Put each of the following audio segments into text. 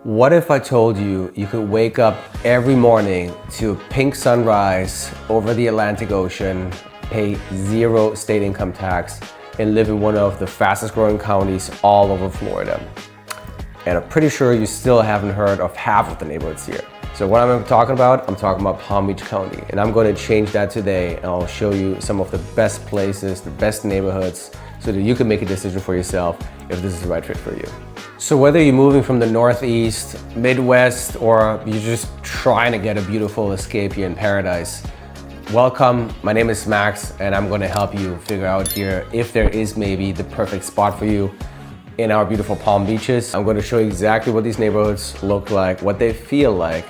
What if I told you you could wake up every morning to a pink sunrise over the Atlantic Ocean, pay zero state income tax, and live in one of the fastest growing counties all over Florida? And I'm pretty sure you still haven't heard of half of the neighborhoods here. So what I'm talking about Palm Beach County. And I'm going to change that today, and I'll show you some of the best places, the best neighborhoods, so that you can make a decision for yourself if this is the right fit for you. So whether you're moving from the Northeast, Midwest, or you're just trying to get a beautiful escape here in paradise, welcome. My name is Max, and I'm going to help you figure out here if there is maybe the perfect spot for you in our beautiful Palm Beaches. I'm going to show you exactly what these neighborhoods look like, what they feel like,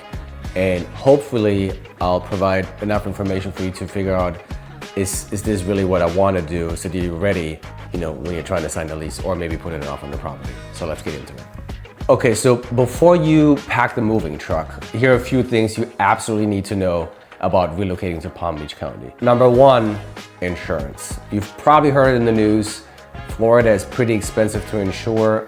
and hopefully I'll provide enough information for you to figure out, is this really what I want to do, so that you're ready, when you're trying to sign a lease or maybe put it off on the property. So let's get into it. Okay, so before you pack the moving truck, here are a few things you absolutely need to know about relocating to Palm Beach County. Number one, insurance. You've probably heard it in the news. Florida is pretty expensive to insure.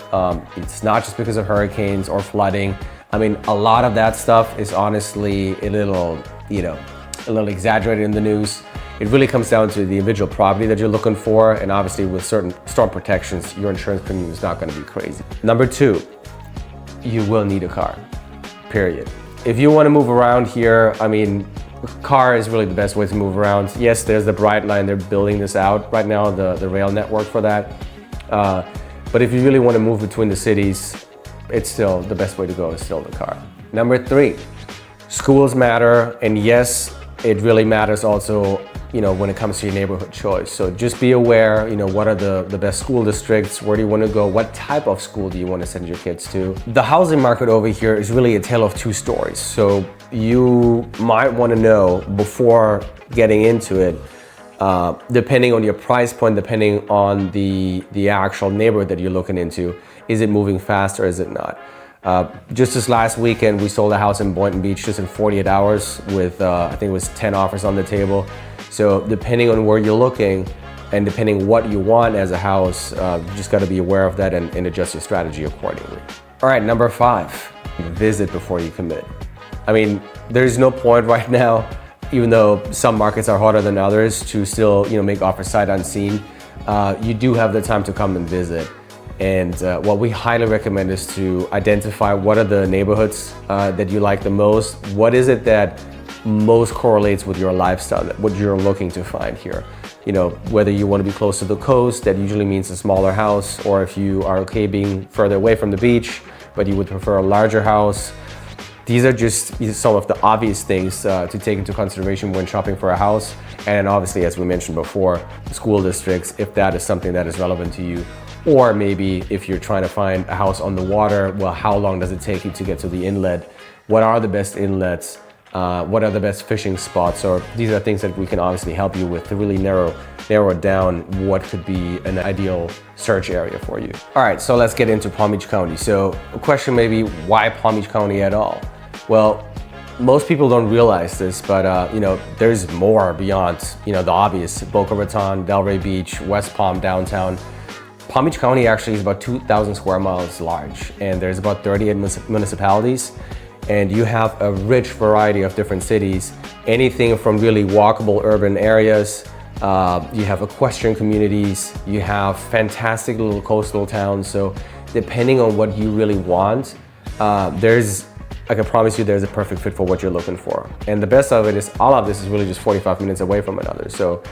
It's not just because of hurricanes or flooding. I mean, a lot of that stuff is honestly a little exaggerated in the news. It really comes down to the individual property that you're looking for, and obviously with certain storm protections, your insurance premium is not going to be crazy. Number two, you will need a car, period. If you want to move around here, I mean, car is really the best way to move around. Yes, there's the Bright Line, they're building this out right now, the rail network for that. But if you really want to move between the cities, it's still the best way to go is still the car. Number three, schools matter, and yes, it really matters also, when it comes to your neighborhood choice. So just be aware, what are the best school districts, where do you want to go, what type of school do you want to send your kids to. The housing market over here is really a tale of two stories. So you might want to know before getting into it, depending on your price point, depending on the actual neighborhood that you're looking into, is it moving fast or is it not? Just this last weekend, we sold a house in Boynton Beach just in 48 hours with, I think it was 10 offers on the table. So depending on where you're looking and depending what you want as a house, you just got to be aware of that and adjust your strategy accordingly. All right, number five, visit before you commit. I mean, there's no point right now, even though some markets are harder than others, to still, make offers sight unseen. You do have the time to come and visit. And what we highly recommend is to identify what are the neighborhoods that you like the most. What is it that most correlates with your lifestyle, what you're looking to find here. Whether you want to be close to the coast, that usually means a smaller house, or if you are okay being further away from the beach, but you would prefer a larger house. These are just some of the obvious things to take into consideration when shopping for a house. And obviously, as we mentioned before, the school districts, if that is something that is relevant to you. Or maybe if you're trying to find a house on the water, well, how long does it take you to get to the inlet? What are the best inlets? What are the best fishing spots? Or these are things that we can obviously help you with to really narrow down what could be an ideal search area for you. All right, so let's get into Palm Beach County. So a question may be, why Palm Beach County at all? Well, most people don't realize this, but there's more beyond the obvious: Boca Raton, Delray Beach, West Palm, downtown. Palm Beach County actually is about 2,000 square miles large, and there's about 38 municipalities. And you have a rich variety of different cities, anything from really walkable urban areas. You have equestrian communities, you have fantastic little coastal towns. So depending on what you really want, I can promise you there's a perfect fit for what you're looking for. And the best of it is all of this is really just 45 minutes away from another. So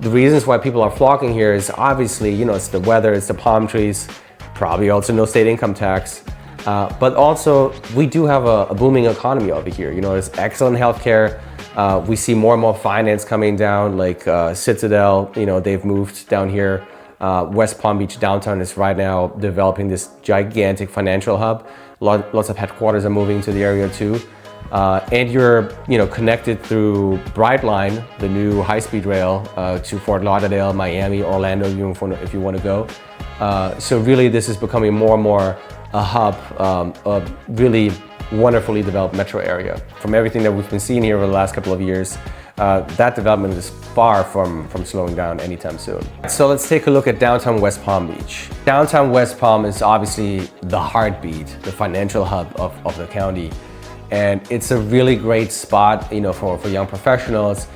the reasons why people are flocking here is obviously, it's the weather, it's the palm trees, probably also no state income tax. But also, we do have a booming economy over here. There's excellent healthcare. We see more and more finance coming down, like Citadel, they've moved down here. West Palm Beach downtown is right now developing this gigantic financial hub. Lots of headquarters are moving to the area too. And you're connected through Bright Line, the new high-speed rail, to Fort Lauderdale, Miami, Orlando, if you want to go. So really, this is becoming more and more a hub of really wonderfully developed metro area. From everything that we've been seeing here over the last couple of years, that development is far from slowing down anytime soon. So let's take a look at downtown West Palm Beach. Downtown West Palm is obviously the heartbeat, the financial hub of the county. And it's a really great spot, for young professionals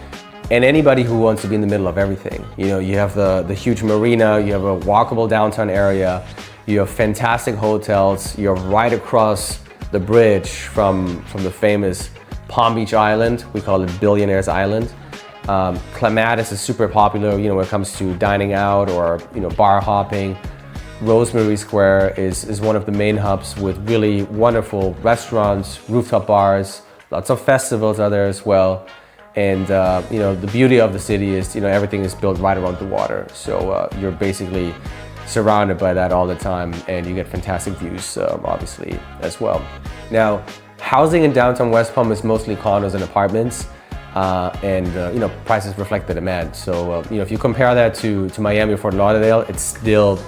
and anybody who wants to be in the middle of everything. You have the huge marina, you have a walkable downtown area, you have fantastic hotels, you're right across the bridge from the famous Palm Beach Island. We call it Billionaires Island. Clematis is super popular, when it comes to dining out or, bar hopping. Rosemary Square is one of the main hubs with really wonderful restaurants, rooftop bars, lots of festivals are there as well. And the beauty of the city is, everything is built right around the water. So you're basically surrounded by that all the time, and you get fantastic views, obviously, as well. Now, housing in downtown West Palm is mostly condos and apartments, and prices reflect the demand. So if you compare that to Miami or Fort Lauderdale, it's still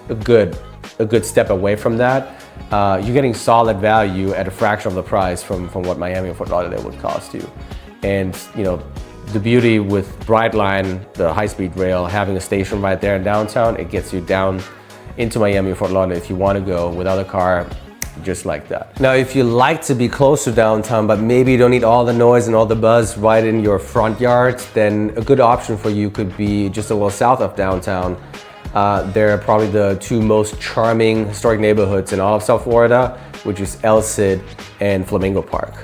a good step away from that. You're getting solid value at a fraction of the price from what Miami or Fort Lauderdale would cost you. And the beauty with Brightline, the high-speed rail, having a station right there in downtown, it gets you down into Miami or Fort Lauderdale if you want to go without a car, just like that. Now, if you like to be close to downtown, but maybe you don't need all the noise and all the buzz right in your front yard, then a good option for you could be just a little south of downtown. They're probably the two most charming historic neighborhoods in all of South Florida, which is El Cid and Flamingo Park.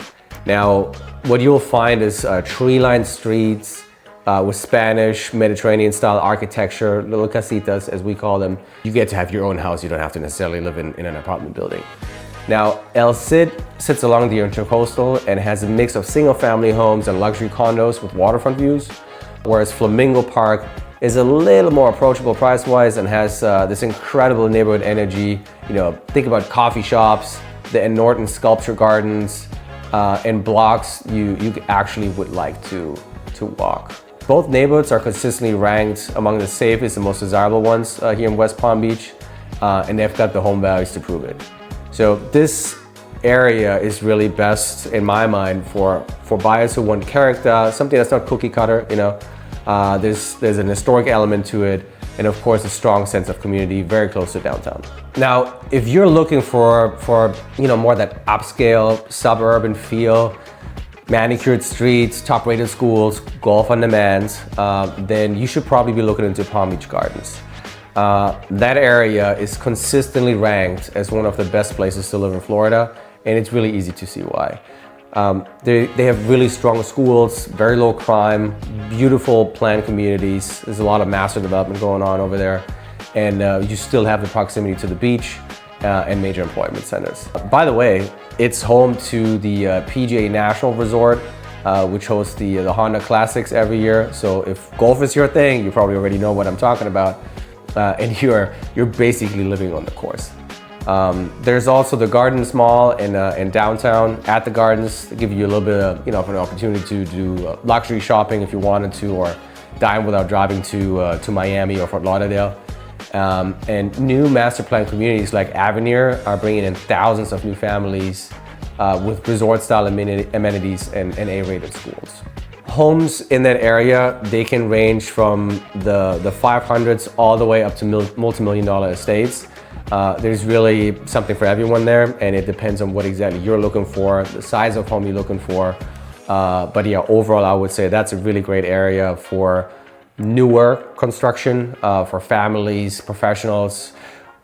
Now, what you'll find is tree-lined streets with Spanish, Mediterranean-style architecture, little casitas, as we call them. You get to have your own house. You don't have to necessarily live in an apartment building. Now, El Cid sits along the Intercoastal and has a mix of single-family homes and luxury condos with waterfront views, whereas Flamingo Park is a little more approachable price-wise and has this incredible neighborhood energy. Think about coffee shops, the Norton Sculpture Gardens, and blocks you actually would like to walk. Both neighborhoods are consistently ranked among the safest and most desirable ones here in West Palm Beach, and they've got the home values to prove it. So this area is really best, in my mind, for buyers who want character, something that's not cookie cutter. There's an historic element to it, and of course a strong sense of community, very close to downtown. Now, if you're looking for more that upscale suburban feel, manicured streets, top-rated schools, golf on demand, then you should probably be looking into Palm Beach Gardens. That area is consistently ranked as one of the best places to live in Florida, and it's really easy to see why. They have really strong schools, very low crime, beautiful planned communities. There's a lot of master development going on over there, and you still have the proximity to the beach and major employment centers. By the way, it's home to the PGA National Resort, which hosts the Honda Classics every year. So if golf is your thing, you probably already know what I'm talking about, and you're basically living on the course. There's also the Gardens Mall in downtown. At the Gardens, they give you a little bit of an opportunity to do luxury shopping if you wanted to, or dine without driving to Miami or Fort Lauderdale. And new master plan communities like Avenir are bringing in thousands of new families with resort-style amenities and A-rated schools. Homes in that area, they can range from the 500s all the way up to multi-million-dollar estates. There's really something for everyone there, and it depends on what exactly you're looking for, the size of home you're looking for. But yeah, overall, I would say that's a really great area for newer construction, for families, professionals,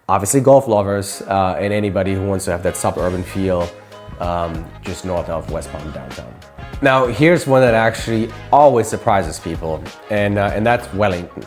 obviously golf lovers, and anybody who wants to have that suburban feel just north of West Palm downtown. Now, here's one that actually always surprises people, and that's Wellington.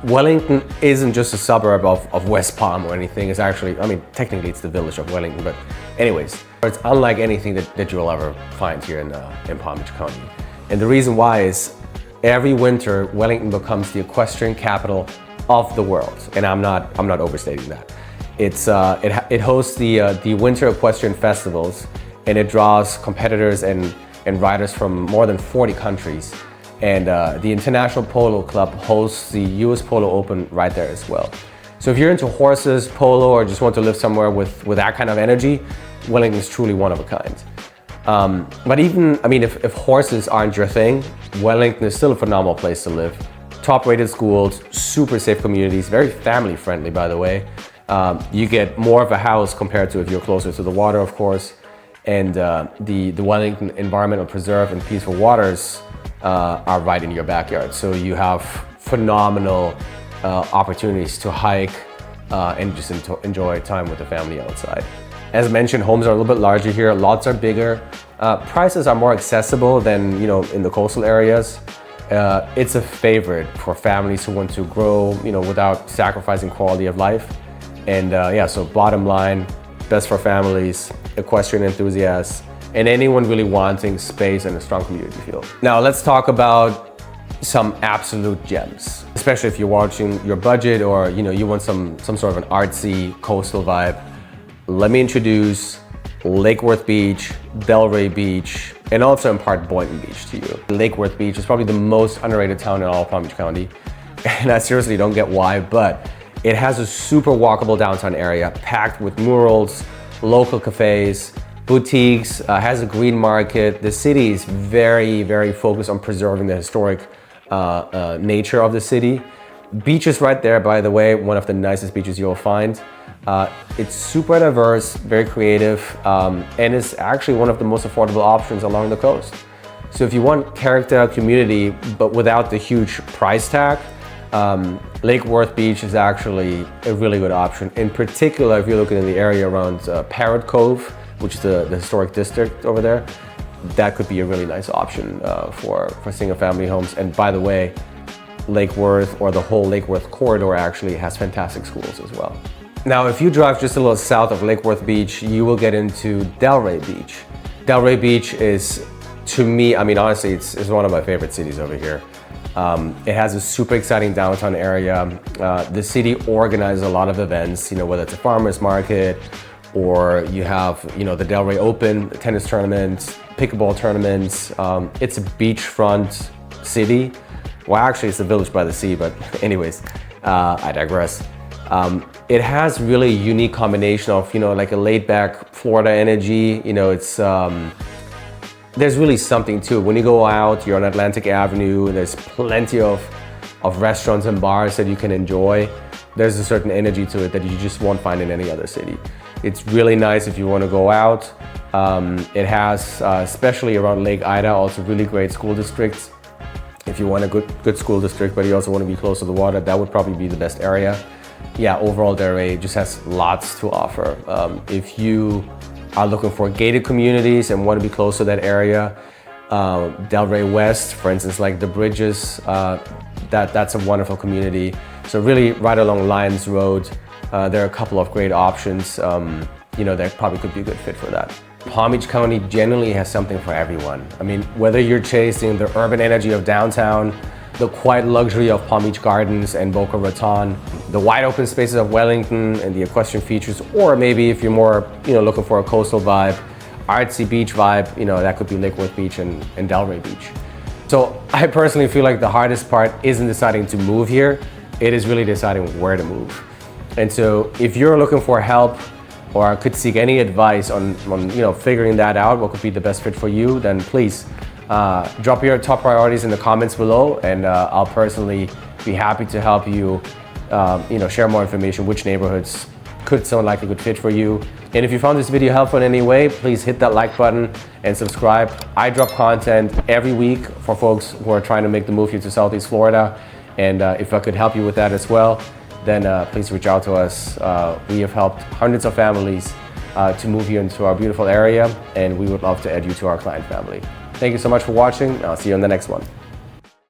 Wellington isn't just a suburb of West Palm or anything. It's actually, technically it's the village of Wellington, but anyways, it's unlike anything that you'll ever find here in Palm Beach County. And the reason why is every winter, Wellington becomes the equestrian capital of the world. And I'm not overstating that. It hosts the Winter Equestrian Festivals, and it draws competitors and riders from more than 40 countries. And the International Polo Club hosts the US Polo Open right there as well. So if you're into horses, polo, or just want to live somewhere with that kind of energy, Wellington is truly one of a kind. But even, I mean, if horses aren't your thing, Wellington is still a phenomenal place to live. Top-rated schools, super safe communities, very family-friendly, by the way. You get more of a house compared to if you're closer to the water, of course. And the Wellington Environmental Preserve and Peaceful Waters are right in your backyard. So you have phenomenal opportunities to hike and just enjoy time with the family outside. As mentioned, homes are a little bit larger here, lots are bigger. Prices are more accessible than, you know, in the coastal areas. It's a favorite for families who want to grow, you know, without sacrificing quality of life. And yeah, so bottom line, best for families, equestrian enthusiasts, and anyone really wanting space and a strong community feel. Now let's talk about some absolute gems, especially if you're watching your budget or, you know, you want some sort of an artsy coastal vibe. Let me introduce Lake Worth Beach, Delray Beach, and also in part Boynton Beach to you. Lake Worth Beach is probably the most underrated town in all of Palm Beach County. And I seriously don't get why, but it has a super walkable downtown area packed with murals, local cafes, boutiques, has a green market. The city is very, very focused on preserving the historic nature of the city. Beach is right there, by the way, one of the nicest beaches you'll find. It's super diverse, very creative, and is actually one of the most affordable options along the coast. So if you want character, community, but without the huge price tag, Lake Worth Beach is actually a really good option. In particular, if you're looking in the area around Parrot Cove, which is the historic district over there, that could be a really nice option for single family homes. And by the way, Lake Worth, or the whole Lake Worth corridor, actually has fantastic schools as well. Now, if you drive just a little south of Lake Worth Beach, you will get into Delray Beach. Delray Beach is, to me, I mean, honestly, it's one of my favorite cities over here. It has a super exciting downtown area. The city organizes a lot of events, you know, whether it's a farmer's market, or you have, you know, the Delray Open, the tennis tournaments, pickleball tournaments. It's a beachfront city. Well, actually, it's a village by the sea, but anyways, I digress. It has really a unique combination of, you know, like a laid-back Florida energy. You know, it's there's really something to it. When you go out, you're on Atlantic Avenue, there's plenty of restaurants and bars that you can enjoy. There's a certain energy to it that you just won't find in any other city. It's really nice if you want to go out. It has, especially around Lake Ida, also really great school districts. If you want a good school district, but you also want to be close to the water, that would probably be the best area. Yeah, overall, Delray just has lots to offer. If you are looking for gated communities and want to be close to that area, Delray West, for instance, like the Bridges, that's a wonderful community. So really, right along Lyons Road, there are a couple of great options. You know, that probably could be a good fit for that. Palm Beach County generally has something for everyone. I mean, whether you're chasing the urban energy of downtown, the quiet luxury of Palm Beach Gardens and Boca Raton, the wide open spaces of Wellington and the equestrian features, or maybe if you're more, you know, looking for a coastal vibe, artsy beach vibe, you know, that could be Lake Worth Beach and Delray Beach. So I personally feel like the hardest part isn't deciding to move here, it is really deciding where to move. And so if you're looking for help or could seek any advice on you know, figuring that out, what could be the best fit for you, then please drop your top priorities in the comments below, and I'll personally be happy to help you, you know, share more information, which neighborhoods could sound like a good fit for you. And if you found this video helpful in any way, please hit that like button and subscribe. I drop content every week for folks who are trying to make the move here to Southeast Florida. And if I could help you with that as well, then please reach out to us. We have helped hundreds of families to move here into our beautiful area, and we would love to add you to our client family. Thank you so much for watching. I'll see you on the next one.